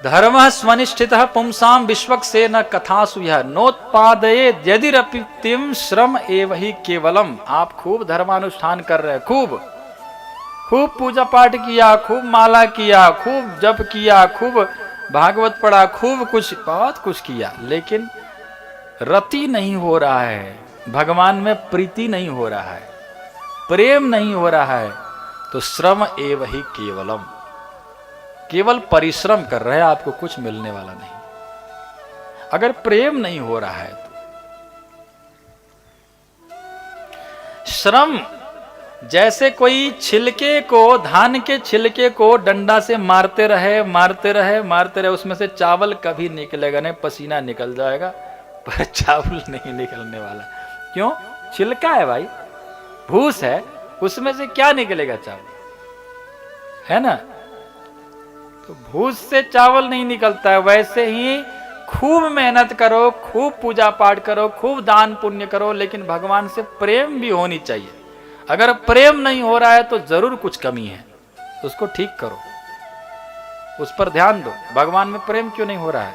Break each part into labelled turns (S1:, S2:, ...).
S1: धर्मः स्वनिष्ठितः पुंसाम विश्वक से न कथासु यह नोत्पादये यदिरपितिम श्रम एव ही केवलम। आप खूब धर्मानुष्ठान कर रहे हैं, खूब खूब पूजा पाठ किया, खूब माला किया, खूब जप किया, खूब भागवत पढ़ा, खूब कुछ बहुत कुछ किया, लेकिन रति नहीं हो रहा है, भगवान में प्रीति नहीं हो रहा है, प्रेम नहीं हो रहा है, तो श्रम एव ही केवलम, केवल परिश्रम कर रहे हैं, आपको कुछ मिलने वाला नहीं। अगर प्रेम नहीं हो रहा है तो श्रम, जैसे कोई छिलके को, धान के छिलके को डंडा से मारते रहे मारते रहे मारते रहे, उसमें से चावल कभी निकलेगा नहीं, पसीना निकल जाएगा पर चावल नहीं निकलने वाला। क्यों? छिलका है भाई, भूस है, उसमें से क्या निकलेगा? चावल है ना। तो भूस से चावल नहीं निकलता है। वैसे ही खूब मेहनत करो, खूब पूजा पाठ करो, खूब दान पुण्य करो, लेकिन भगवान से प्रेम भी होनी चाहिए। अगर प्रेम नहीं हो रहा है तो जरूर कुछ कमी है, उसको ठीक करो, उस पर ध्यान दो। भगवान में प्रेम क्यों नहीं हो रहा है?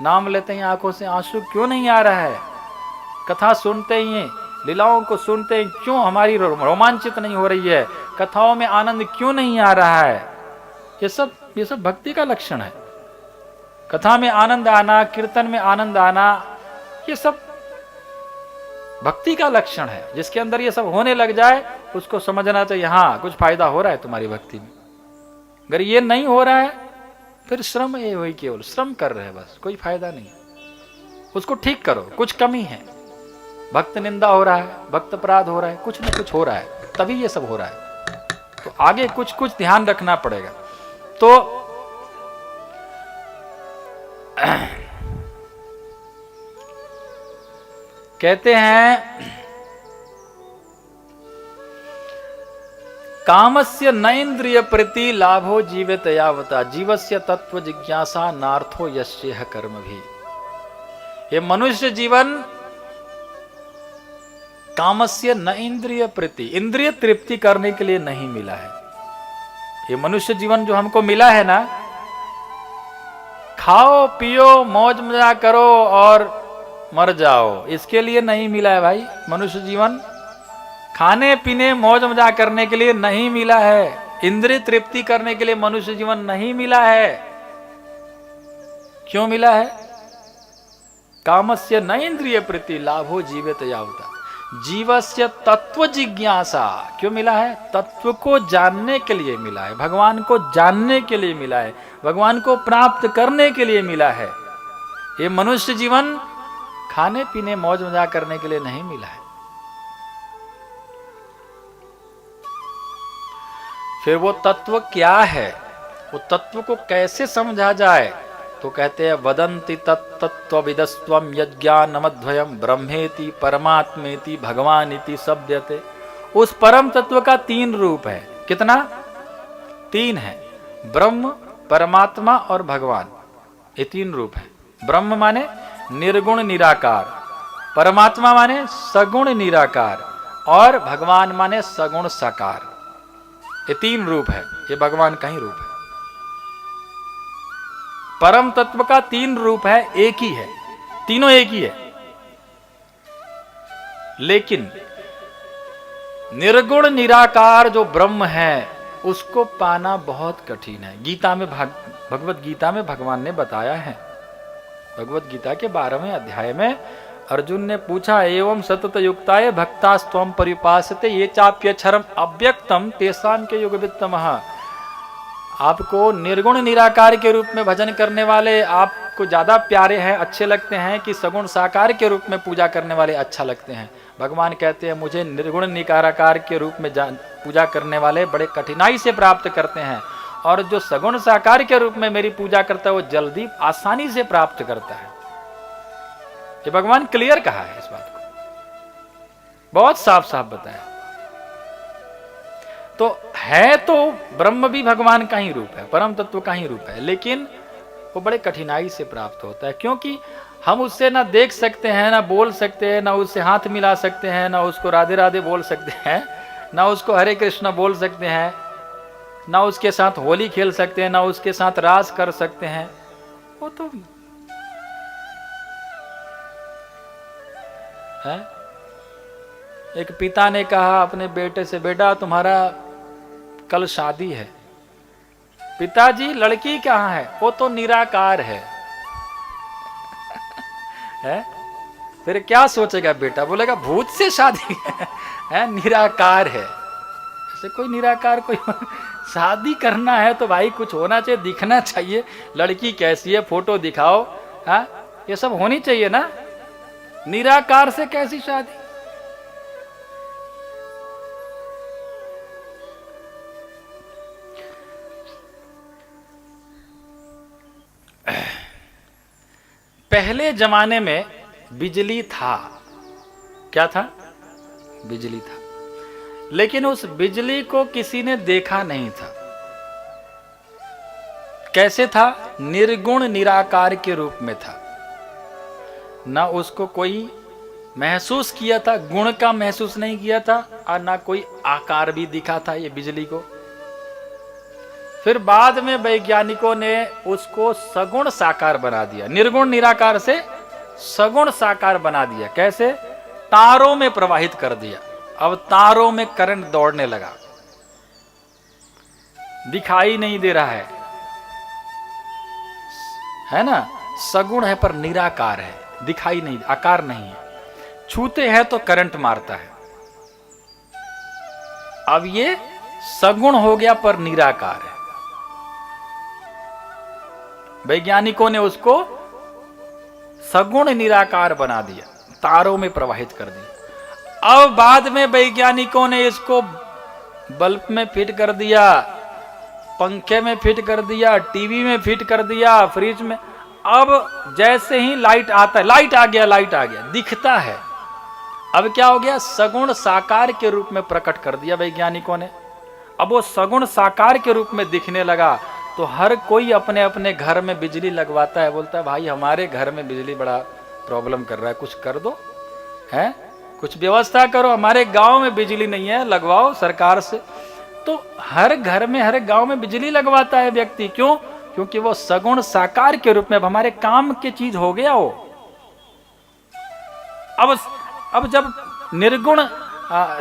S1: नाम लेते ही आंखों से आंसू क्यों नहीं आ रहा है? कथा सुनते ही, लीलाओं को सुनते ही क्यों हमारी रोमांचित नहीं हो रही है? कथाओं में आनंद क्यों नहीं आ रहा है? ये सब भक्ति का लक्षण है। कथा में आनंद आना, कीर्तन में आनंद आना, ये सब भक्ति का लक्षण है। जिसके अंदर ये सब होने लग जाए उसको समझना चाहिए, हाँ कुछ फायदा हो रहा है तुम्हारी भक्ति में। अगर ये नहीं हो रहा है फिर श्रम ये वही, केवल श्रम कर रहे हैं बस, कोई फायदा नहीं। उसको ठीक करो, कुछ कमी है, भक्त निंदा हो रहा है, भक्त अपराध हो रहा है, कुछ न कुछ हो रहा है, तभी ये सब हो रहा है। तो आगे कुछ कुछ ध्यान रखना पड़ेगा। तो कहते हैं कामस्य न इंद्रिय प्रति लाभो जीवित यावता जीवस्य तत्व जिज्ञासा नार्थो यस्येह कर्म भी। ये मनुष्य जीवन कामस्य न इंद्रिय प्रति, इंद्रिय तृप्ति करने के लिए नहीं मिला है। ये मनुष्य जीवन जो हमको मिला है ना, खाओ पियो मौज मजा करो और मर जाओ, इसके लिए नहीं मिला है भाई। मनुष्य जीवन खाने पीने मौज मजा करने के लिए नहीं मिला है, इंद्रिय तृप्ति करने के लिए मनुष्य जीवन नहीं मिला है। क्यों मिला है? कामस्य न इंद्रिय प्रति लाभो जीवित यावता जीवस्य तत्व जिज्ञासा। क्यों मिला है? तत्व को जानने के लिए मिला है, भगवान को जानने के लिए मिला है, भगवान को प्राप्त करने के लिए मिला है। ये मनुष्य जीवन खाने पीने मौज मजा करने के लिए नहीं मिला है। फिर वो तत्व क्या है, वो तत्व को कैसे समझा जाए? तो कहते हैं वदंति तत्त्वविदस्त्वं यज्ञानमद्वयम् ब्रह्मेति परमात्मेति भगवानिति शब्दते। उस परम तत्व का तीन रूप है। कितना? तीन है, ब्रह्म, परमात्मा और भगवान। ये तीन रूप है। ब्रह्म माने निर्गुण निराकार, परमात्मा माने सगुण निराकार और भगवान माने सगुण साकार। ये तीन रूप है, ये भगवान का ही रूप है। परम तत्व का तीन रूप है, एक ही है, तीनों एक ही है। लेकिन निर्गुण निराकार जो ब्रह्म है उसको पाना बहुत कठिन है। गीता में भगवत गीता में भगवान ने बताया है। भगवत गीता के 12वें अध्याय में अर्जुन ने पूछा, एवं सतत युक्ताय भक्तास्त्वं परिपासते ये चाप्यक्षरम अव्यक्तम तेषां के युगवित्तमः। आपको निर्गुण निराकार के रूप में भजन करने वाले आपको ज्यादा प्यारे हैं, अच्छे लगते हैं, कि सगुण साकार के रूप में पूजा करने वाले अच्छा लगते हैं? भगवान कहते हैं मुझे निर्गुण निराकार के रूप में पूजा करने वाले बड़े कठिनाई से प्राप्त करते हैं, और जो सगुण साकार के रूप में मेरी पूजा करता है वो जल्दी आसानी से प्राप्त करता है। ये भगवान क्लियर कहा है, इस बात को बहुत साफ साफ बताया। तो है तो ब्रह्म भी भगवान का ही रूप है, परम तत्व का ही रूप है, लेकिन वो बड़े कठिनाई से प्राप्त होता है, क्योंकि हम उससे ना देख सकते हैं, ना बोल सकते हैं, ना उससे हाथ मिला सकते हैं, ना उसको राधे राधे बोल सकते हैं, ना उसको हरे कृष्ण बोल सकते हैं, ना उसके साथ होली खेल सकते हैं, ना उसके साथ रास कर सकते हैं। वो तो है। एक पिता ने कहा अपने बेटे से, बेटा तुम्हारा कल शादी है। पिताजी लड़की कहाँ है? वो तो निराकार है। है? फिर क्या सोचेगा बेटा? बोलेगा भूत से शादी है, निराकार है। ऐसे कोई निराकार कोई शादी करना है तो भाई कुछ होना चाहिए, दिखना चाहिए। लड़की कैसी है फोटो दिखाओ, हाँ ये सब होनी चाहिए ना। निराकार से कैसी शादी? पहले जमाने में बिजली था। क्या था? बिजली था, लेकिन उस बिजली को किसी ने देखा नहीं था। कैसे था? निर्गुण निराकार के रूप में था। ना उसको कोई महसूस किया था, गुण का महसूस नहीं किया था, और ना कोई आकार भी दिखा था ये बिजली को। फिर बाद में वैज्ञानिकों ने उसको सगुण साकार बना दिया। निर्गुण निराकार से सगुण साकार बना दिया। कैसे? तारों में प्रवाहित कर दिया। अब तारों में करंट दौड़ने लगा, दिखाई नहीं दे रहा है ना। सगुण है पर निराकार है, दिखाई नहीं, आकार नहीं है। छूते हैं तो करंट मारता है। अब ये सगुण हो गया पर निराकार है। वैज्ञानिकों ने उसको सगुण निराकार बना दिया, तारों में प्रवाहित कर दिया। अब बाद में वैज्ञानिकों ने इसको बल्ब में फिट कर दिया, पंखे में फिट कर दिया, टीवी में फिट कर दिया, फ्रिज में। अब जैसे ही लाइट आता है, लाइट आ गया, दिखता है। अब क्या हो गया? सगुण साकार के रूप में प्रकट कर दिया वैज्ञानिकों ने। अब वो सगुण साकार के रूप में दिखने लगा, तो हर कोई अपने अपने घर में बिजली लगवाता है। बोलता है भाई हमारे घर में बिजली बड़ा प्रॉब्लम कर रहा है, कुछ कर दो, है कुछ व्यवस्था करो। हमारे गांव में बिजली नहीं है, लगवाओ सरकार से। तो हर घर में, हर गांव में बिजली लगवाता है व्यक्ति। क्यों? क्योंकि वो सगुण साकार के रूप में अब हमारे काम की चीज हो गया वो। अब जब निर्गुण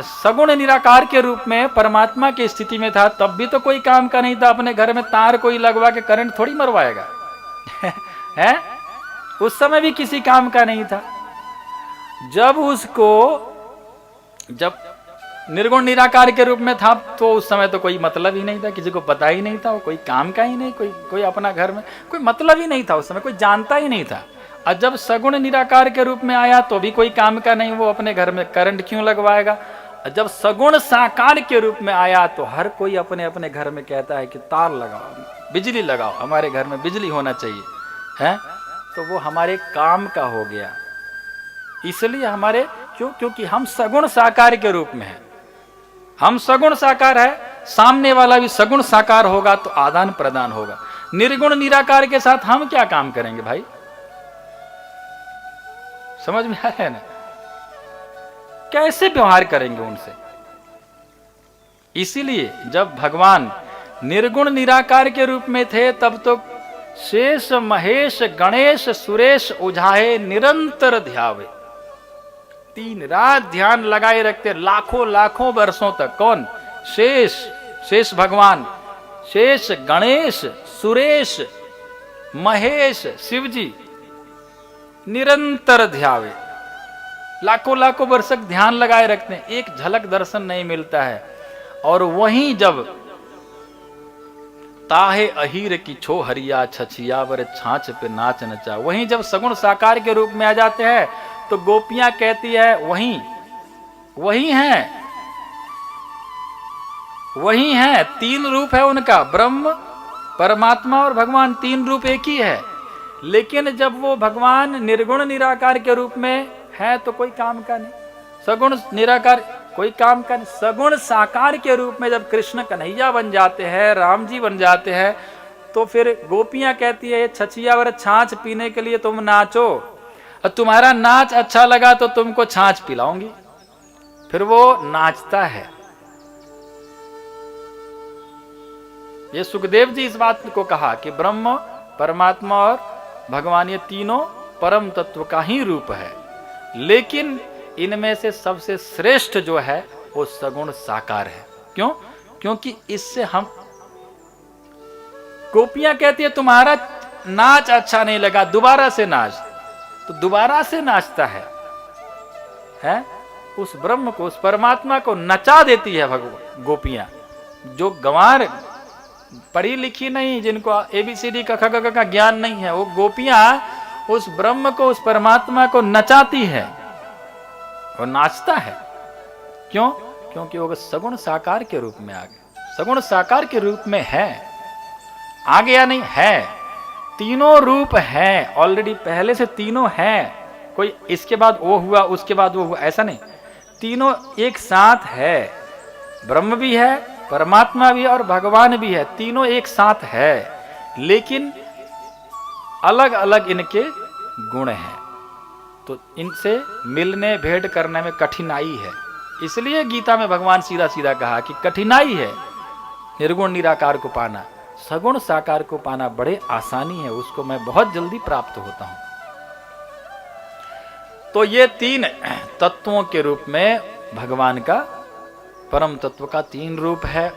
S1: सगुण निराकार के रूप में परमात्मा की स्थिति में था, तब भी तो कोई काम का नहीं था। अपने घर में तार कोई लगवा के करंट थोड़ी मरवाएगा है? उस समय भी किसी काम का नहीं था। जब निर्गुण निराकार के रूप में था, तो उस समय तो कोई मतलब ही नहीं था, किसी को पता ही नहीं था, वो कोई काम का ही नहीं, कोई अपना घर में कोई मतलब ही नहीं था। उस समय कोई जानता ही नहीं था। और जब सगुण निराकार के रूप में आया तो भी कोई काम का नहीं, वो अपने घर में करंट क्यों लगवाएगा। जब सगुण साकार के रूप में आया तो हर कोई अपने अपने घर में कहता है कि तार लगाओ, बिजली लगाओ, हमारे घर में बिजली होना चाहिए, है? तो वो हमारे काम का हो गया। इसलिए हमारे क्योंकि हम सगुण साकार के रूप में हैं। हम सगुण साकार है, सामने वाला भी सगुण साकार होगा, तो आदान प्रदान होगा। निर्गुण निराकार के साथ हम क्या काम करेंगे भाई? समझ में आ रहा है ना? कैसे व्यवहार करेंगे उनसे? इसीलिए जब भगवान निर्गुण निराकार के रूप में थे, तब तो शेष महेश गणेश सुरेश उझाए निरंतर ध्यावे। 3 रात ध्यान लगाए रखते, लाखों वर्षों तक। कौन? शेष भगवान, शेष गणेश सुरेश महेश शिव जी निरंतर ध्यावे, लाखों वर्ष तक ध्यान लगाए रखते हैं। एक झलक दर्शन नहीं मिलता है। और वहीं जब ताहे अहीर की छो हरिया छछियावर छाछ पे नाच नचा, वहीं जब सगुण साकार के रूप में आ जाते हैं तो गोपियां कहती है वही है 3 रूप है उनका, ब्रह्म परमात्मा और भगवान, 3 रूप एक ही है। लेकिन जब वो भगवान निर्गुण निराकार के रूप में है तो कोई काम का नहीं, सगुण निराकार कोई काम का नहीं। सगुण साकार के रूप में जब कृष्ण कन्हैया बन जाते हैं, राम जी बन जाते हैं, तो फिर गोपियां कहती है छछियावर छाछ पीने के लिए तुम नाचो, और तुम्हारा नाच अच्छा लगा तो तुमको छाछ पिलाऊंगी। फिर वो नाचता है। ये सुखदेव जी इस बात को कहा कि ब्रह्म, परमात्मा और भगवान ये तीनों परम तत्व का ही रूप है, लेकिन इनमें से सबसे श्रेष्ठ जो है वो सगुण साकार है। क्यों? क्योंकि इससे हम, गोपियां कहती है तुम्हारा नाच अच्छा नहीं लगा, दोबारा से नाच, तो दोबारा से नाचता है? उस ब्रह्म को, उस परमात्मा को नचा देती है भगवान गोपियां। जो गंवार पढ़ी लिखी नहीं, जिनको ABCD का ख ग का ज्ञान नहीं है, वो गोपियां उस ब्रह्म को, उस परमात्मा को नचाती है, वो नाचता है। क्यों? क्योंकि वो सगुण साकार के रूप में आ गए, सगुण साकार के रूप में है। आ गया नहीं है, तीनों रूप है ऑलरेडी, पहले से तीनों हैं। कोई इसके बाद वो हुआ, उसके बाद वो हुआ, ऐसा नहीं, तीनों एक साथ है। ब्रह्म भी है, परमात्मा भी है और भगवान भी है, तीनों एक साथ है, लेकिन अलग अलग इनके गुण हैं। तो इनसे मिलने भेंट करने में कठिनाई है। इसलिए गीता में भगवान सीधा सीधा कहा कि कठिनाई है निर्गुण निराकार को पाना, सगुण साकार को पाना बड़े आसानी है, उसको मैं बहुत जल्दी प्राप्त होता हूं। तो ये तीन तत्वों के रूप में भगवान का, परम तत्व का तीन रूप है।